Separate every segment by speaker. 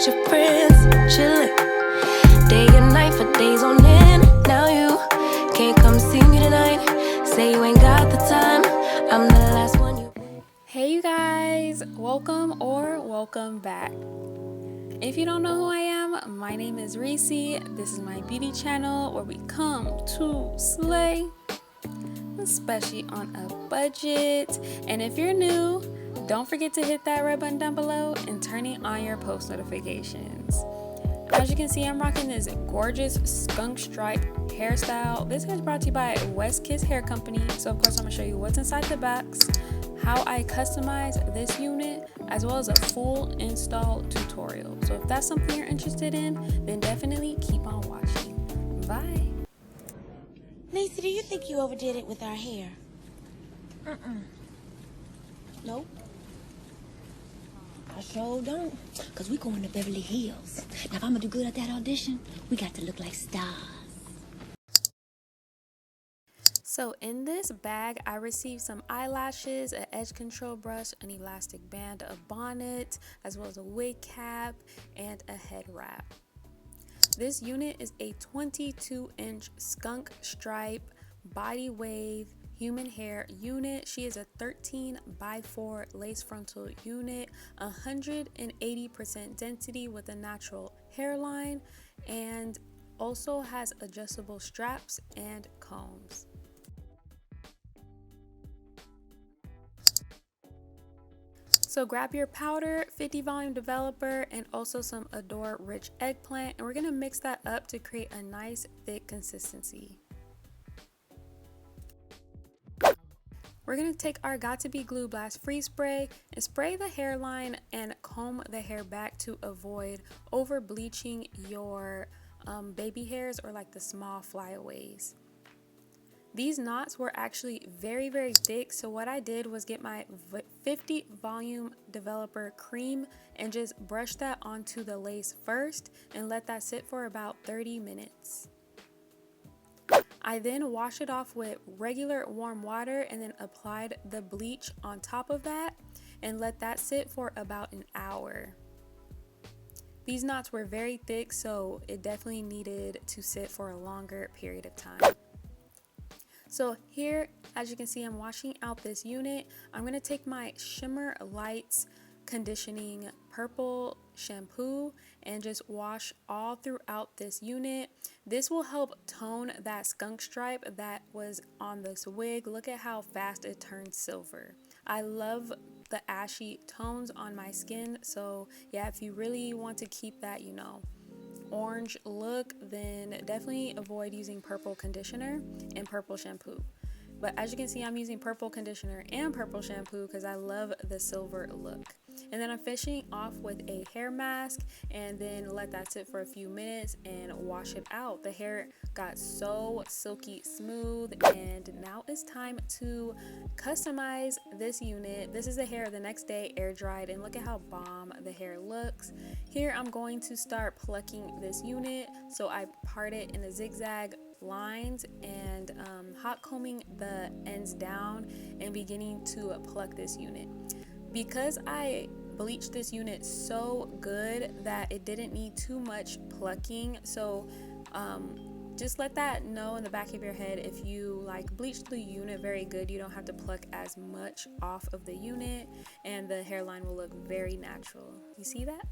Speaker 1: with your friends, chillin', day and night for days on end. Now you can't come see me tonight. Say you ain't got the time. I'm the last one you.
Speaker 2: Hey you guys, welcome back. If you don't know who I am, my name is Reese. This is my beauty channel where we come to slay, especially on a budget. And if you're new, don't forget to hit that red button down below and turning on your post notifications. As you can see, I'm rocking this gorgeous Skunk Stripe hairstyle. This is brought to you by West Kiss Hair Company. So of course I'm gonna show you what's inside the box, how I customize this unit, as well as a full install tutorial. So if that's something you're interested in, then definitely keep on watching. Bye.
Speaker 3: Lisa, do you think you overdid it with our hair? Nope. I sure don't. Because we going to Beverly Hills. Now, if I'm going to do good at that audition, we got to look like stars.
Speaker 2: So in this bag, I received some eyelashes, an edge control brush, an elastic band, a bonnet, as well as a wig cap, and a head wrap. This unit is a 22-inch Skunk Stripe body wave human hair unit. She is a 13x4 lace frontal unit, 180% density with a natural hairline, and also has adjustable straps and combs. So grab your powder, 50 volume developer, and also some Adore Rich Eggplant, and we're gonna mix that up to create a nice thick consistency. We're gonna take our Got To Be Glue Blast Free Spray and spray the hairline and comb the hair back to avoid over bleaching your baby hairs or like the small flyaways. These knots were actually very, very thick, so what I did was get my 50 volume developer cream and just brush that onto the lace first and let that sit for about 30 minutes. I then washed it off with regular warm water and then applied the bleach on top of that and let that sit for about an hour. These knots were very thick, so it definitely needed to sit for a longer period of time. So here, as you can see, I'm washing out this unit. I'm gonna take my Shimmer Lights conditioning purple shampoo and just wash all throughout this unit. This will help tone that skunk stripe that was on this wig. Look at how fast it turns silver. I love the ashy tones on my skin. So yeah, if you really want to keep that, you know, orange look, then definitely avoid using purple conditioner and purple shampoo. But as you can see, I'm using purple conditioner and purple shampoo because I love the silver look. And then I'm finishing off with a hair mask and then let that sit for a few minutes and wash it out. The hair got so silky smooth, and now it's time to customize this unit. This is the hair the next day, air dried, and look at how bomb the hair looks. Here I'm going to start plucking this unit. So I part it in a zigzag lines and hot combing the ends down and beginning to pluck this unit. Because I bleached this unit so good that it didn't need too much plucking, so just let that know in the back of your head. If you like bleached the unit very good, you don't have to pluck as much off of the unit and the hairline will look very natural. You see that?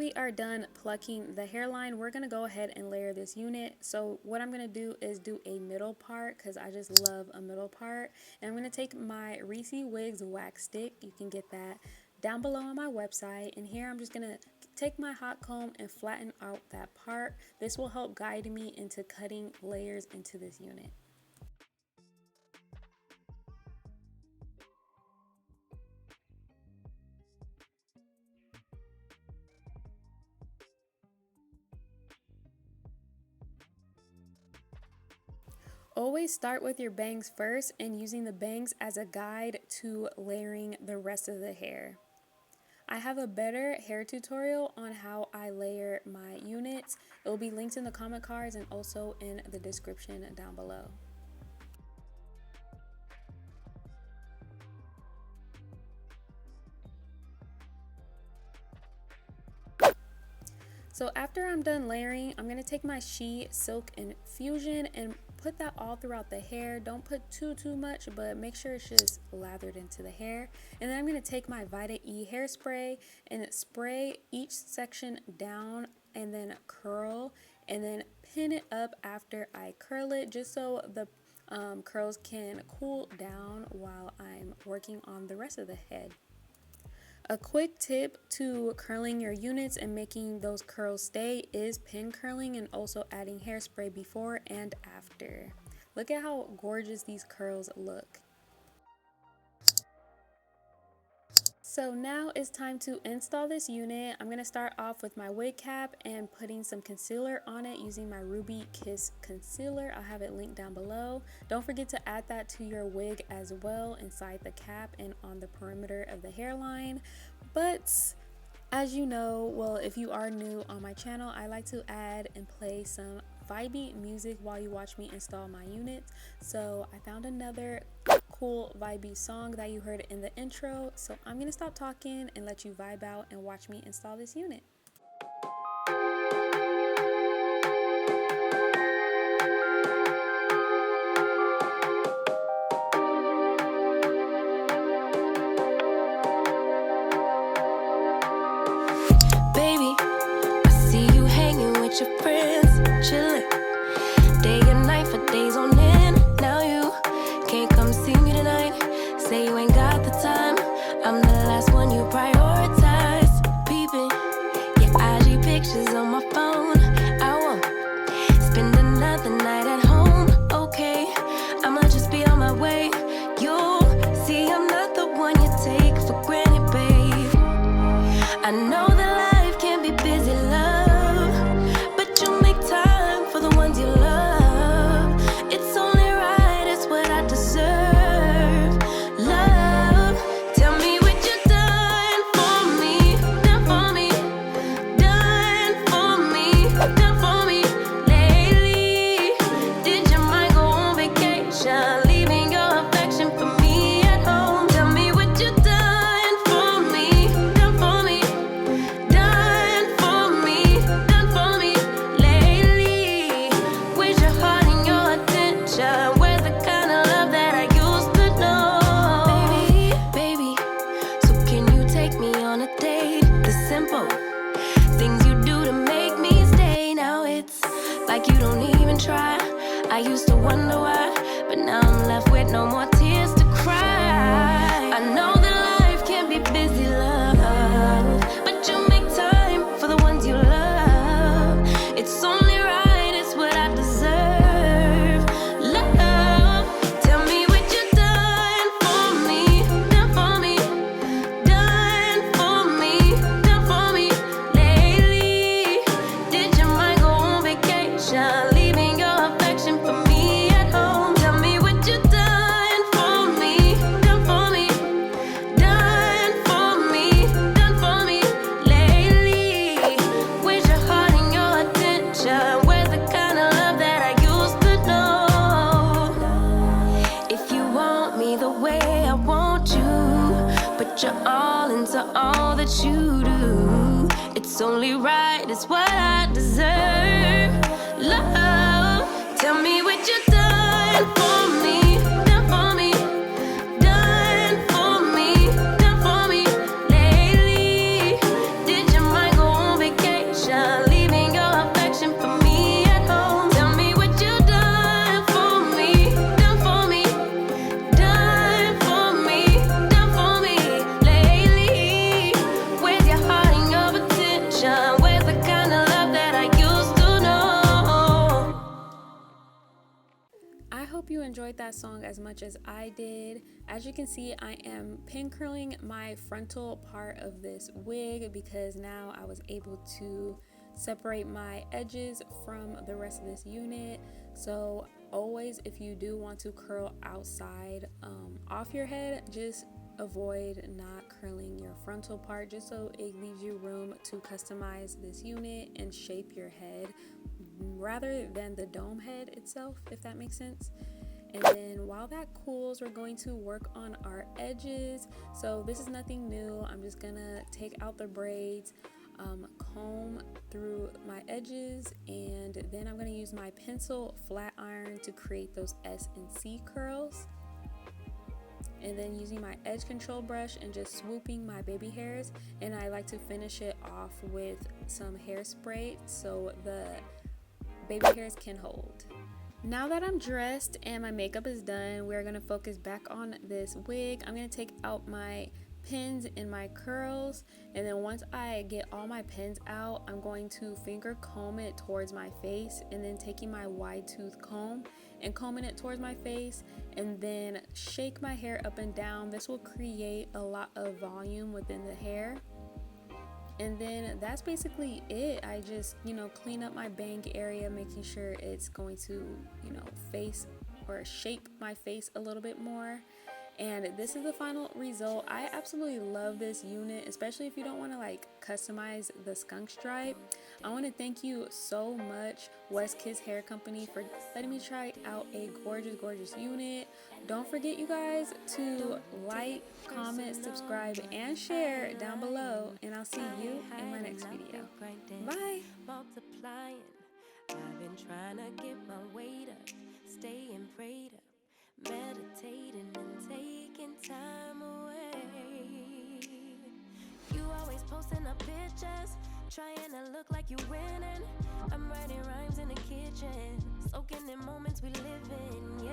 Speaker 2: we are done plucking the hairline, we're going to go ahead and layer this unit. So what I'm going to do is do a middle part because I just love a middle part. And I'm going to take my Reese Wigs wax stick. You can get that down below on my website. And here I'm just going to take my hot comb and flatten out that part. This will help guide me into cutting layers into this unit. Always start with your bangs first and using the bangs as a guide to layering the rest of the hair. I have a better hair tutorial on how I layer my units. It will be linked in the comment cards and also in the description down below. So after I'm done layering, I'm going to take my She Silk Infusion and put that all throughout the hair. Don't put too much, but make sure it's just lathered into the hair. And then I'm going to take my Vita E hairspray and spray each section down and then curl and then pin it up after I curl it, just so the curls can cool down while I'm working on the rest of the head. A quick tip to curling your units and making those curls stay is pin curling and also adding hairspray before and after. Look at how gorgeous these curls look. So now it's time to install this unit. I'm going to start off with my wig cap and putting some concealer on it using my Ruby Kiss concealer. I'll have it linked down below. Don't forget to add that to your wig as well inside the cap and on the perimeter of the hairline. But as you know, well, if you are new on my channel, I like to add and play some vibey music while you watch me install my units. So I found another cool vibey song that you heard in the intro. So I'm gonna stop talking and let you vibe out and watch me install this unit.
Speaker 1: Baby, I see you hanging with your friends, chilling day and night for days on end. Now you can't come see me tonight. Say you ain't got the time. I'm the last one you prioritize. Peeping your IG pictures on my phone. I won't spend another night at home. Okay, I'ma just be on my way. You'll see I'm not the one you take for granted, babe. I know that life can be busy, love, but you make time for the ones you love. It's only right, it's what I deserve. Love, tell me what you done for me, done for me, done for me, done for me lately. Did your mind go on vacation, leaving your affection for me at home? Tell me what you done for me, done for me, done for me, done for me lately. Where's your heart and your attention? Where's the kind of love that I used to know? Baby, so can you take me on a date? The simple things you do to make me stay. Now it's like you don't even try. I used to wonder why, but now I'm left with no more tears to cry. I know that life can be busy, love, but you make time for the ones you love. It's only right, it's what I deserve. Love, tell me what you done for me, done for me, done for me, done for me lately. Did your mind go on vacation, leaving your affection for me at home? Tell me what you done for me, done for me, done for me, done for me lately. Where's your heart and your attention? Where's the kind of love that I used to know? If you want me the way I want you, put your all into all that you do. It's only right, it's what I deserve. Love, tell me what you done for me, done for me, done for me, done for me lately. Did your mind go on vacation?
Speaker 2: last song as much as I did. As you can see, I am pin curling my frontal part of this wig because now I was able to separate my edges from the rest of this unit. So always, if you do want to curl outside off your head, just avoid not curling your frontal part, just so it leaves you room to customize this unit and shape your head rather than the dome head itself, if that makes sense. And then while that cools, we're going to work on our edges. So this is nothing new. I'm just gonna take out the braids, comb through my edges, and then I'm going to use my pencil flat iron to create those S and C curls. And then using my edge control brush and just swooping my baby hairs, and I like to finish it off with some hairspray so the baby hairs can hold. Now that I'm dressed and my makeup is done, we're going to focus back on this wig. I'm going to take out my pins in my curls, and then once I get all my pins out, I'm going to finger comb it towards my face, and then taking my wide tooth comb and combing it towards my face, and then shake my hair up and down. This will create a lot of volume within the hair. And then that's basically it. I just, clean up my bang area, making sure it's going to, face or shape my face a little bit more. And this is the final result. I absolutely love this unit, especially if you don't want to customize the skunk stripe. I want to thank you so much, West Kids Hair Company, for letting me try out a gorgeous unit. Don't forget, you guys, to like, comment, subscribe, and share down below, and I'll see you in my next video. Bye.
Speaker 1: Multiplying, I've been trying to get my weight up, staying prayed up, meditating and taking time away. You always posting up pictures, trying to look like you winning. I'm writing rhymes in the kitchen, soaking in moments we live in, yeah.